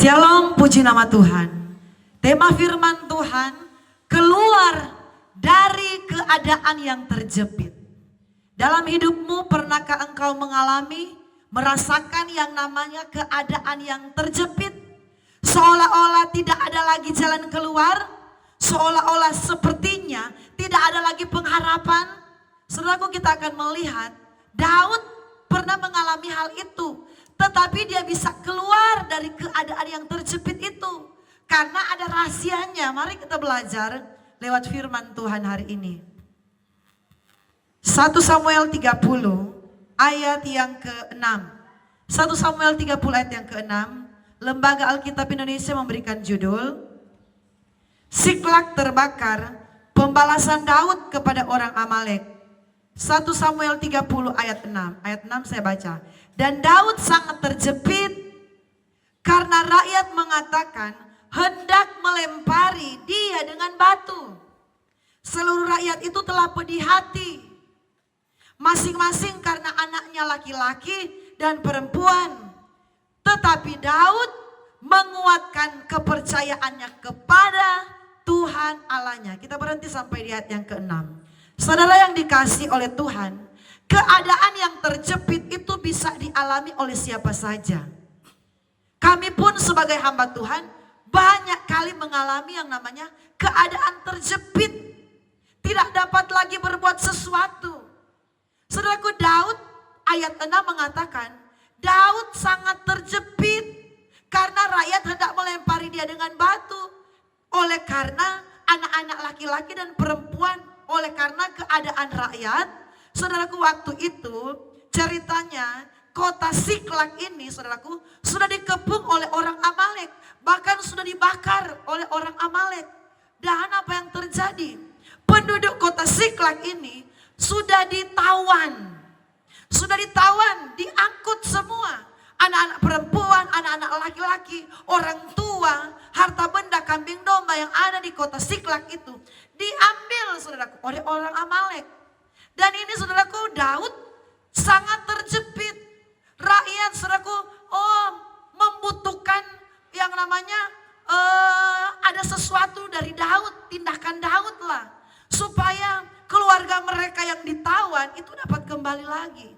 Shalom, puji nama Tuhan. Tema firman Tuhan, keluar dari keadaan yang terjepit. Dalam hidupmu pernahkah engkau mengalami, merasakan yang namanya keadaan yang terjepit? Seolah-olah tidak ada lagi jalan keluar, seolah-olah sepertinya tidak ada lagi pengharapan. Saudaraku, kita akan melihat Daud pernah mengalami hal itu. Tetapi dia bisa keluar dari keadaan yang terjepit itu. Karena ada rahasianya. Mari kita belajar lewat firman Tuhan hari ini. 1 Samuel 30 ayat yang ke-6. 1 Samuel 30 ayat yang ke-6. Lembaga Alkitab Indonesia memberikan judul Siklag terbakar, pembalasan Daud kepada orang Amalek. 1 Samuel 30 ayat 6. Ayat 6 saya baca. Dan Daud sangat terjepit karena rakyat mengatakan hendak melempari dia dengan batu. Seluruh rakyat itu telah pedih hati. Masing-masing karena anaknya laki-laki dan perempuan. Tetapi Daud menguatkan kepercayaannya kepada Tuhan Allahnya. Kita berhenti sampai di ayat yang ke-6. Saudara yang dikasihi oleh Tuhan, keadaan yang terjepit itu bisa dialami oleh siapa saja. Kami pun sebagai hamba Tuhan banyak kali mengalami yang namanya keadaan terjepit. Tidak dapat lagi berbuat sesuatu. Saudaraku, Daud ayat 6 mengatakan, Daud sangat terjepit karena rakyat hendak melempari dia dengan batu. Oleh karena anak-anak laki-laki dan perempuan, oleh karena keadaan rakyat. Saudaraku, waktu itu ceritanya kota Siklag ini, saudaraku, sudah dikepung oleh orang Amalek. Bahkan sudah dibakar oleh orang Amalek. Dan apa yang terjadi? Penduduk kota Siklag ini sudah ditawan. Sudah ditawan, diangkut semua. Anak-anak perempuan, anak-anak laki-laki, orang tua, harta benda kambing domba yang ada di kota Siklag itu diambil, saudaraku, oleh orang Amalek. Dan ini, saudaraku, Daud sangat terjepit. Rakyat, saudaraku, membutuhkan yang namanya ada sesuatu dari Daud, tindakan Daud lah. Supaya keluarga mereka yang ditawan itu dapat kembali lagi.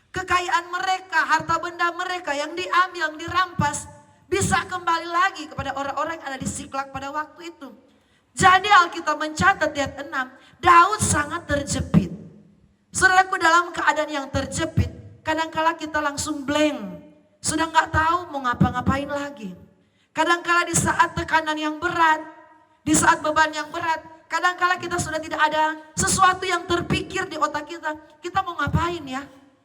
Kekayaan mereka, harta benda mereka yang diambil, yang dirampas, bisa kembali lagi kepada orang-orang yang ada di Siklag pada waktu itu. Jadi Alkitab mencatat di ayat 6, Daud sangat terjepit. Saudaraku, dalam keadaan yang terjepit, kadangkala kita langsung blank. Sudah nggak tahu mau ngapa-ngapain lagi. Kadangkala di saat tekanan yang berat, di saat beban yang berat, kadangkala kita sudah tidak ada sesuatu yang terpikir di otak kita. Kita mau ngapain ya?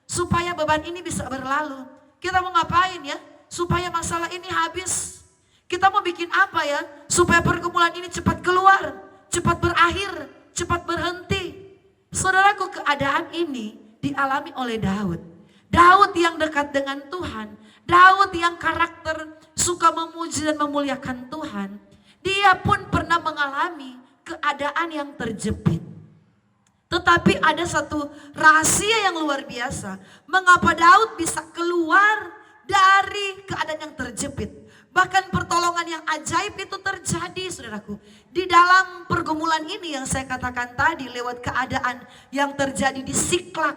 Supaya beban ini bisa berlalu. Kita mau ngapain ya? Supaya masalah ini habis. Kita mau bikin apa ya? Supaya pergumulan ini cepat keluar, cepat berakhir, cepat berhenti. Saudaraku, keadaan ini dialami oleh Daud. Daud yang dekat dengan Tuhan. Daud yang karakter suka memuji dan memuliakan Tuhan. Dia pun pernah mengalami keadaan yang terjepit. Tetapi ada satu rahasia yang luar biasa. Mengapa Daud bisa keluar dari keadaan yang terjepit. Bahkan pertolongan yang ajaib itu terjadi, saudaraku. Di dalam pergumulan ini yang saya katakan tadi, lewat keadaan yang terjadi di Siklag.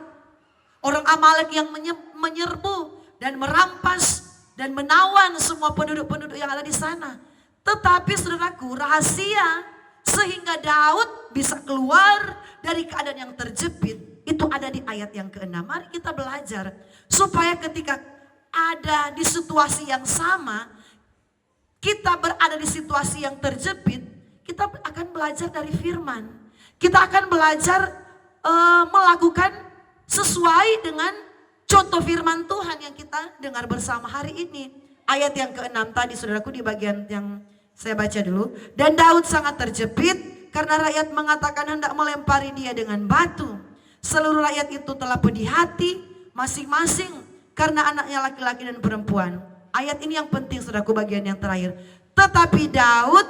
Orang Amalek yang menyerbu dan merampas dan menawan semua penduduk-penduduk yang ada di sana. Tetapi saudaraku, rahasia sehingga Daud bisa keluar dari keadaan yang terjepit, itu ada di ayat yang ke-6. Mari kita belajar supaya ketika ada di situasi yang sama, kita berada di situasi yang terjepit, kita akan belajar dari firman. Kita akan belajar melakukan sesuai dengan contoh firman Tuhan yang kita dengar bersama hari ini. Ayat yang ke-6 tadi, saudaraku, di bagian yang saya baca dulu. Dan Daud sangat terjepit karena rakyat mengatakan hendak melempari dia dengan batu. Seluruh rakyat itu telah pedih hati masing-masing karena anaknya laki-laki dan perempuan. Ayat ini yang penting, saudaraku, bagian yang terakhir. Tetapi Daud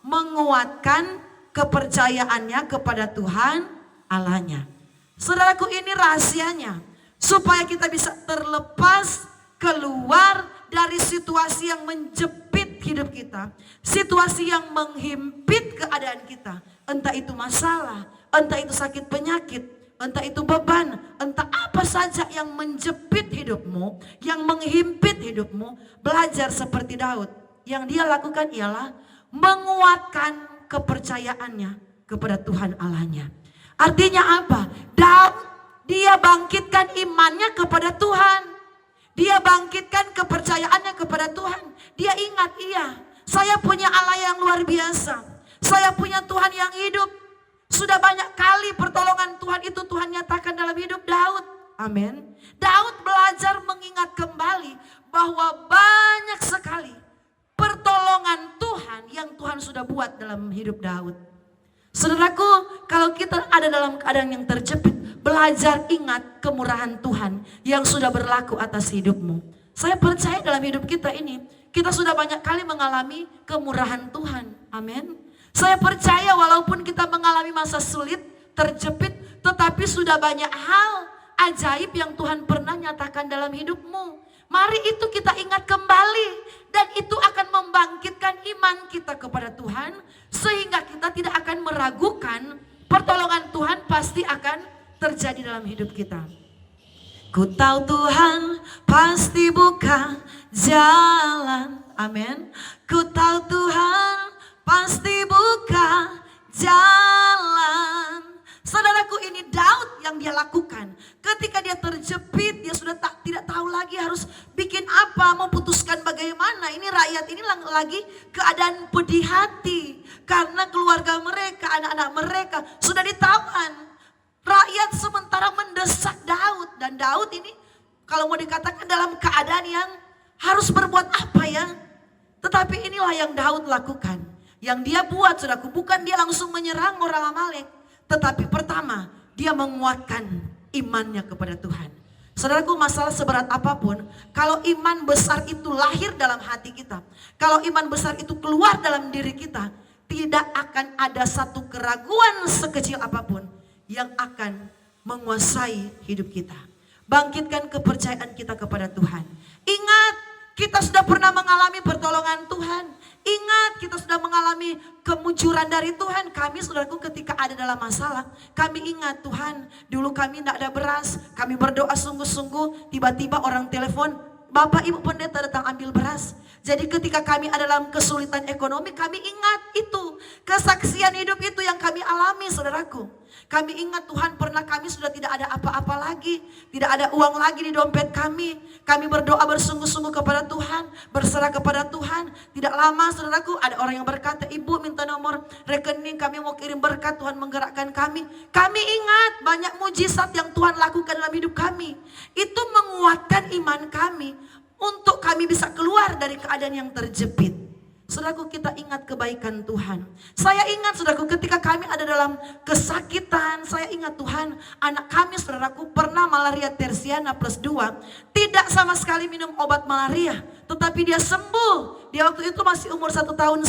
menguatkan kepercayaannya kepada Tuhan Allahnya. Saudaraku, ini rahasianya. Supaya kita bisa terlepas, keluar dari situasi yang menjepit hidup kita, situasi yang menghimpit keadaan kita, entah itu masalah, entah itu sakit penyakit, entah itu beban, entah apa saja yang menjepit hidupmu, yang menghimpit hidupmu, belajar seperti Daud. Yang dia lakukan ialah menguatkan kepercayaannya kepada Tuhan Allahnya. Artinya apa? Daud, dia bangkitkan imannya kepada Tuhan. Dia bangkitkan kepercayaannya kepada Tuhan. Dia ingat, iya, saya punya Allah yang luar biasa. Saya punya Tuhan yang hidup. Sudah banyak kali pertolongan Tuhan itu Tuhan nyatakan dalam hidup Daud. Amin. Daud belajar mengingat kembali bahwa banyak sekali pertolongan Tuhan yang Tuhan sudah buat dalam hidup Daud. Saudaraku, kalau kita ada dalam keadaan yang terjepit, belajar ingat kemurahan Tuhan yang sudah berlaku atas hidupmu. Saya percaya dalam hidup kita ini, kita sudah banyak kali mengalami kemurahan Tuhan. Amin. Saya percaya walaupun kita mengalami masa sulit, terjepit, tetapi sudah banyak hal ajaib yang Tuhan pernah nyatakan dalam hidupmu. Mari itu kita ingat kembali, dan itu akan membangkitkan iman kita kepada Tuhan, sehingga kita tidak akan meragukan pertolongan Tuhan pasti akan terjadi dalam hidup kita. Ku tahu Tuhan pasti buka jalan, amin. Ku tahu Tuhan pasti buka jalan. Saudaraku, ini Daud yang dia lakukan. Ketika dia terjepit, dia sudah tidak tahu lagi harus bikin apa, memutuskan bagaimana. Ini rakyat ini lagi keadaan pedih hati. Karena keluarga mereka, anak-anak mereka sudah ditawan. Rakyat sementara mendesak Daud. Dan Daud ini kalau mau dikatakan dalam keadaan yang harus berbuat apa ya. Tetapi inilah yang Daud lakukan. Yang dia buat, saudaraku, bukan dia langsung menyerang orang Amalek. Tetapi pertama, dia menguatkan imannya kepada Tuhan. Saudaraku, masalah seberat apapun, kalau iman besar itu lahir dalam hati kita, kalau iman besar itu keluar dalam diri kita, tidak akan ada satu keraguan sekecil apapun yang akan menguasai hidup kita. Bangkitkan kepercayaan kita kepada Tuhan. Ingat, kita sudah pernah mengalami pertolongan Tuhan. Ingat, kita sudah mengalami kemunculan dari Tuhan. Kami, saudaraku, ketika ada dalam masalah, kami ingat, Tuhan, dulu kami tidak ada beras. Kami berdoa sungguh-sungguh, tiba-tiba orang telepon, Bapak Ibu Pendeta datang ambil beras. Jadi ketika kami ada dalam kesulitan ekonomi, kami ingat itu. Kesaksian hidup itu yang kami alami, saudaraku. Kami ingat Tuhan pernah kami sudah tidak ada apa-apa lagi. Tidak ada uang lagi di dompet kami. Kami berdoa bersungguh-sungguh kepada Tuhan. Berserah kepada Tuhan. Tidak lama, saudaraku, ada orang yang berkata, Ibu minta nomor rekening, kami mau kirim berkat, Tuhan menggerakkan kami. Kami ingat banyak mujizat yang Tuhan lakukan dalam hidup kami. Itu menguatkan iman kami untuk kami bisa keluar dari keadaan yang terjepit. Saudaraku, kita ingat kebaikan Tuhan. Saya ingat, saudaraku, ketika kami ada dalam kesakitan, saya ingat Tuhan, anak kami, saudaraku, pernah malaria tersiana plus 2. Tidak sama sekali minum obat malaria, tetapi dia sembuh. Dia waktu itu masih umur 1,5 tahun.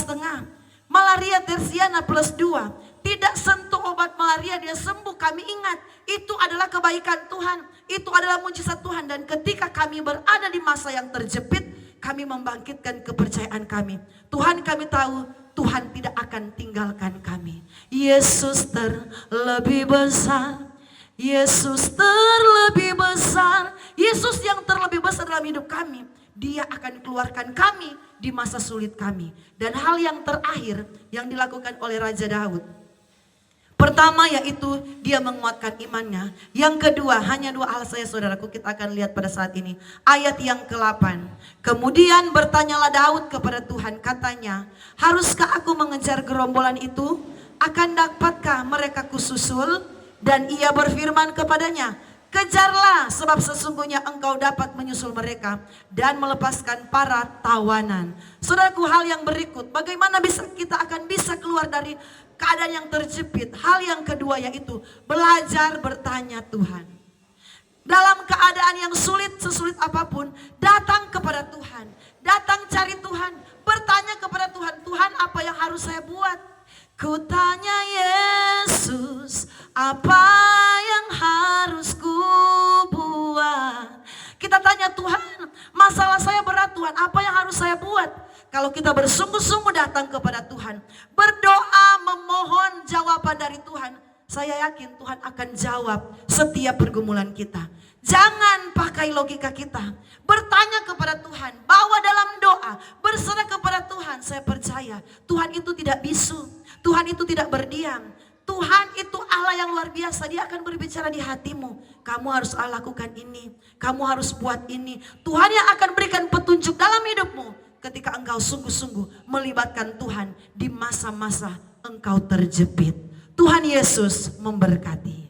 Malaria tersiana plus 2. Tidak sentuh obat malaria, dia sembuh. Kami ingat, itu adalah kebaikan Tuhan. Itu adalah mujizat Tuhan. Dan ketika kami berada di masa yang terjepit, kami membangkitkan kepercayaan kami. Tuhan, kami tahu Tuhan tidak akan tinggalkan kami. Yesus terlebih besar. Yesus terlebih besar. Yesus yang terlebih besar dalam hidup kami. Dia akan keluarkan kami di masa sulit kami. Dan hal yang terakhir yang dilakukan oleh Raja Daud, pertama yaitu dia menguatkan imannya. Yang kedua, hanya 2 hal saja, saudaraku, kita akan lihat pada saat ini. Ayat yang ke-8. Kemudian bertanyalah Daud kepada Tuhan, katanya, haruskah aku mengejar gerombolan itu? Akan dapatkah mereka kususul? Dan ia berfirman kepadanya, kejarlah, sebab sesungguhnya engkau dapat menyusul mereka dan melepaskan para tawanan. Saudaraku, hal yang berikut, bagaimana kita akan bisa keluar dari keadaan yang terjepit. Hal yang kedua yaitu belajar bertanya Tuhan. Dalam keadaan yang sulit, sesulit apapun, datang kepada Tuhan. Datang cari Tuhan, bertanya kepada Tuhan, Tuhan, apa yang harus saya buat? Ku tanya Yesus, apa yang harus ku buat? Kita tanya Tuhan, masalah saya berat Tuhan, apa yang harus saya buat? Kalau kita bersungguh-sungguh datang kepada Tuhan, berdoa memohon jawaban dari Tuhan, saya yakin Tuhan akan jawab setiap pergumulan kita. Jangan pakai logika kita, bertanya kepada Tuhan, bawa dalam doa, berserah kepada Tuhan. Saya percaya Tuhan itu tidak bisu, Tuhan itu tidak berdiam. Tuhan itu Allah yang luar biasa, Dia akan berbicara di hatimu. Kamu harus lakukan ini, kamu harus buat ini. Tuhan yang akan berikan petunjuk dalam hidupmu ketika engkau sungguh-sungguh melibatkan Tuhan di masa-masa engkau terjepit. Tuhan Yesus memberkati.